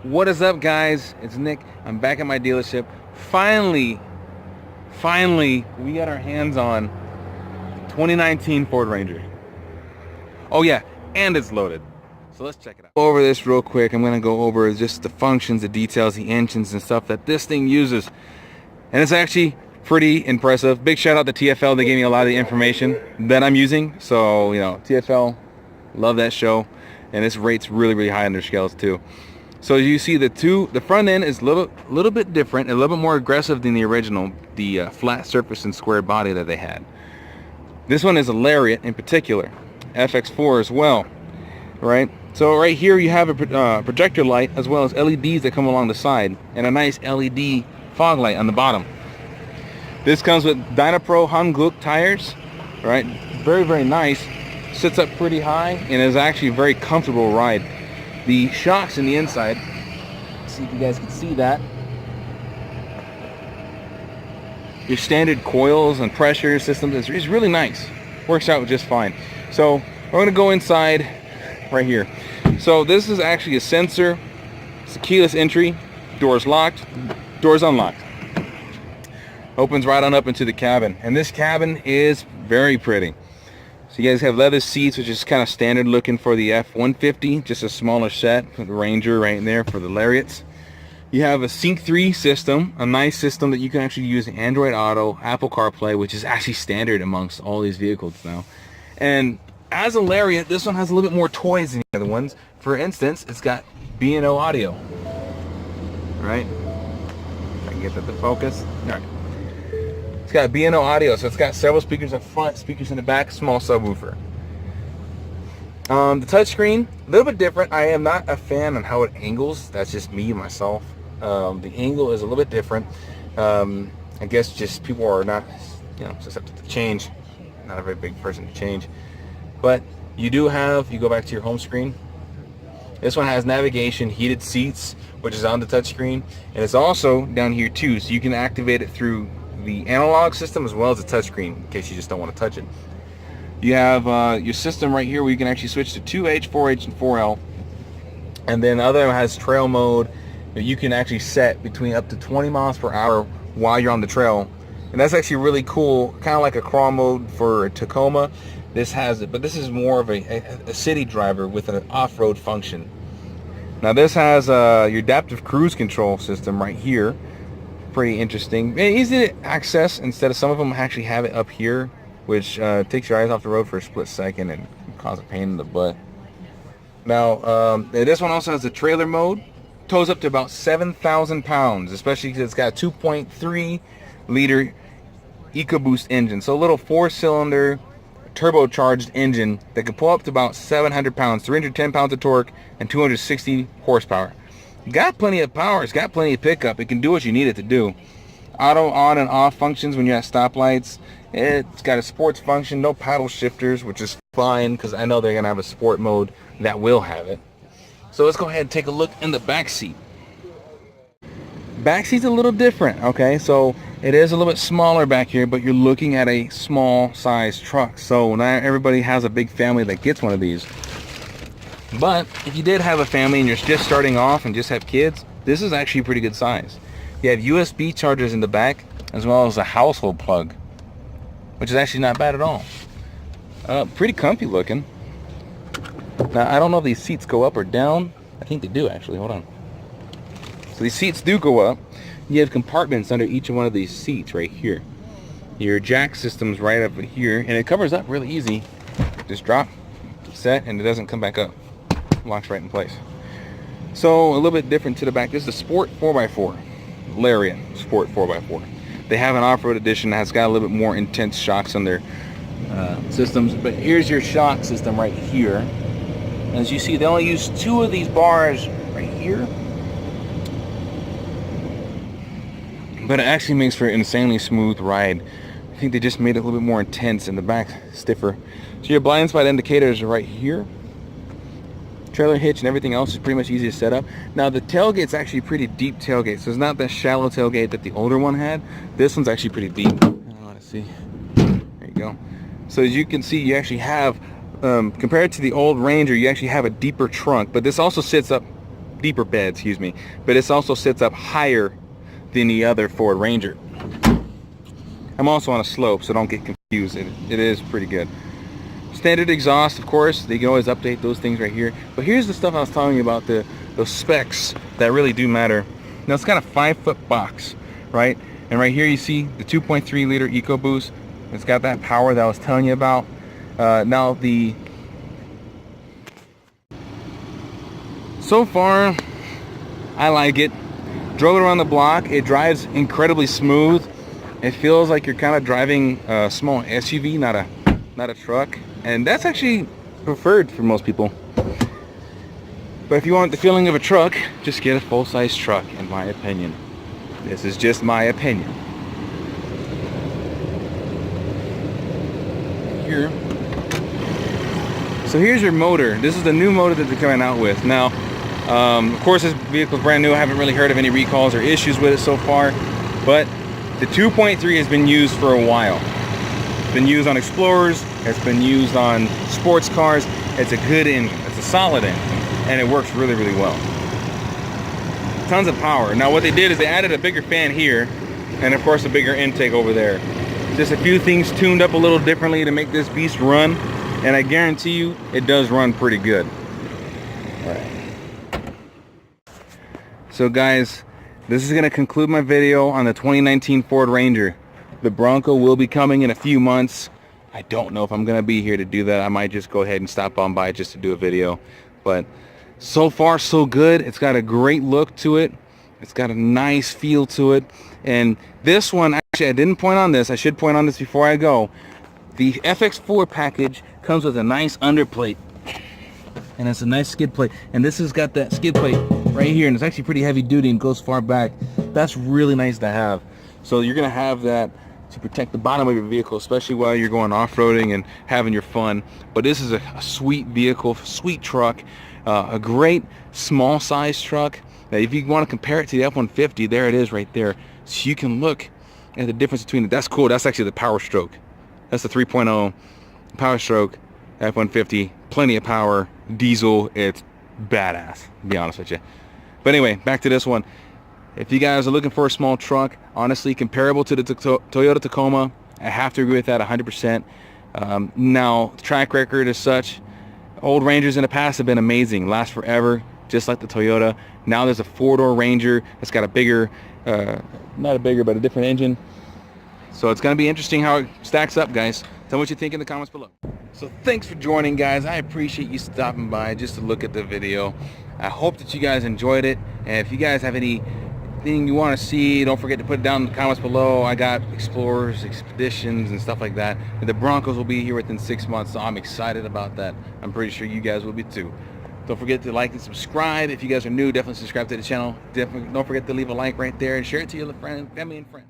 What is up, guys? It's Nick. I'm back at my dealership. Finally, we got our hands on 2019 Ford Ranger. Oh yeah, and it's loaded. So let's check it out. Go over this real quick. I'm gonna go over just the functions, the details, the engines and stuff that this thing uses. And it's actually pretty impressive. Big shout out to TFL. They gave me a lot of the information that I'm using. So, TFL, love that show. And this rate's really high on their scales too. So you see the front end is a little bit different, a little bit more aggressive than the original, the flat surface and square body that they had. This one is a Lariat in particular, FX4 as well, right? So right here you have a projector light as well as LEDs that come along the side and a nice LED fog light on the bottom. This comes with Dynapro Hanguk tires, right? Very nice. Sits up pretty high and is actually a very comfortable ride. The shocks in the inside, see if you guys can see that. Your standard coils and pressure systems is really nice. Works out just fine. So we're going to go inside right here. So this is actually a sensor. It's a keyless entry. Doors locked. Doors unlocked. Opens right on up into the cabin. And this cabin is very pretty. So you guys have leather seats, which is kind of standard looking for the F-150, just a smaller set for the Ranger right there for the Lariats. You have a Sync 3 system, a nice system that you can actually use Android Auto, Apple CarPlay, which is actually standard amongst all these vehicles now. And as a Lariat, this one has a little bit more toys than the other ones. For instance, it's got B&O audio, right? If I can get that to focus. All right. It's got B&O audio, so it's got several speakers up front, speakers in the back, small subwoofer. The touchscreen, a little bit different. I am not a fan on how it angles. That's just me, myself. The angle is a little bit different. I guess just people are not, susceptible to change. Not a very big person to change. But you do have, you go back to your home screen. This one has navigation, heated seats, which is on the touchscreen. And it's also down here too, so you can activate it through the analog system as well as the touchscreen in case you just don't want to touch it. You have your system right here where you can actually switch to 2H, 4H, and 4L. And then the other one has trail mode that you can actually set between up to 20 miles per hour while you're on the trail. And that's actually really cool, kind of like a crawl mode for Tacoma. This has it, but this is more of a city driver with an off-road function. Now this has your adaptive cruise control system right here. Pretty interesting. Easy to access instead of some of them actually have it up here, which takes your eyes off the road for a split second and cause a pain in the butt. Now this one also has a trailer mode. Tows up to about 7,000 pounds, especially because it's got a 2.3 liter EcoBoost engine. So a little 4-cylinder turbocharged engine that can pull up to about 700 pounds, 310 pounds of torque, and 260 horsepower. Got plenty of power. It's got plenty of pickup. It can do what you need it to do. Auto on and off functions when you're at stoplights. It's got a sports function, no paddle shifters, which is fine because I know they're going to have a sport mode that will have it. So let's go ahead and take a look in the back seat. Back seat's a little different, okay? So it is a little bit smaller back here, but you're looking at a small size truck. So not everybody has a big family that gets one of these. But if you did have a family and you're just starting off and just have kids, this is actually a pretty good size. You have USB chargers in the back as well as a household plug, which is actually not bad at all. Pretty comfy looking. Now I don't know if these seats go up or down. I think they do actually. Hold on. So these seats do go up. You have compartments under each one of these seats right here. Your jack system's right up here, and it covers up really easy. Just drop, set, and it doesn't come back up. Locks right in place. So a little bit different to the back. This is a Sport 4x4. Lariat Sport 4x4. They have an off-road edition that has got a little bit more intense shocks on their systems. But here's your shock system right here. As you see, they only use 2 of these bars right here. But it actually makes for an insanely smooth ride. I think they just made it a little bit more intense in the back, stiffer. So your blind spot indicators are right here. Trailer hitch and everything else is pretty much easy to set up. Now the tailgate's actually a pretty deep tailgate, so it's not that shallow tailgate that the older one had. This one's actually pretty deep. I don't want to see. There you go. So as you can see, you actually have, compared to the old Ranger, you actually have a deeper trunk, but this also sits up deeper bed, excuse me, but it also sits up higher than the other Ford Ranger. I'm also on a slope, so don't get confused. It is pretty good. Standard exhaust, of course. They can always update those things right here. But here's the stuff I was telling you about, those specs that really do matter. Now, it's got a 5-foot box, right? And right here you see the 2.3 liter EcoBoost. It's got that power that I was telling you about. Now, so far, I like it. Drove it around the block. It drives incredibly smooth. It feels like you're kind of driving a small SUV, not a truck. And that's actually preferred for most people. But if you want the feeling of a truck, just get a full-size truck, in my opinion. This is just my opinion. Here. So here's your motor. This is the new motor that they're coming out with. Now, of course, this vehicle is brand new. I haven't really heard of any recalls or issues with it so far. But the 2.3 has been used for a while. It's been used on Explorers. It's been used on sports cars. It's a good engine. It's a solid engine. And it works really, really well. Tons of power. Now what they did is they added a bigger fan here. And of course a bigger intake over there. Just a few things tuned up a little differently to make this beast run. And I guarantee you, it does run pretty good. All right. So guys, this is going to conclude my video on the 2019 Ford Ranger. The Bronco will be coming in a few months. I don't know if I'm going to be here to do that. I might just go ahead and stop on by just to do a video. But so far, so good. It's got a great look to it. It's got a nice feel to it. And this one, actually, I didn't point on this. I should point on this before I go. The FX4 package comes with a nice underplate. And it's a nice skid plate. And this has got that skid plate right here. And it's actually pretty heavy duty and goes far back. That's really nice to have. So you're going to have that to protect the bottom of your vehicle, especially while you're going off-roading and having your fun. But this is a sweet vehicle, sweet truck, a great small size truck. Now, if you want to compare it to the F-150, there it is right there. So you can look at the difference between it. That's cool. That's actually the Power Stroke. That's the 3.0 Power Stroke F-150. Plenty of power, diesel. It's badass, to be honest with you. But anyway, back to this one. If you guys are looking for a small truck, honestly comparable to the Toyota Tacoma, I have to agree with that 100%. Now, track record as such, old Rangers in the past have been amazing, last forever, just like the Toyota. Now there's a 4-door Ranger that's got a bigger, not a bigger, but a different engine. So it's going to be interesting how it stacks up, guys. Tell me what you think in the comments below. So thanks for joining, guys. I appreciate you stopping by just to look at the video. I hope that you guys enjoyed it. And if you guys have anything you want to see, don't forget to put it down in the comments below. I got Explorers, Expeditions, and stuff like that. And the Broncos will be here within 6 months, so I'm excited about that. I'm pretty sure you guys will be too. Don't forget to like and subscribe. If you guys are new, definitely subscribe to the channel. Definitely don't forget to leave a like right there and share it to your family and friends.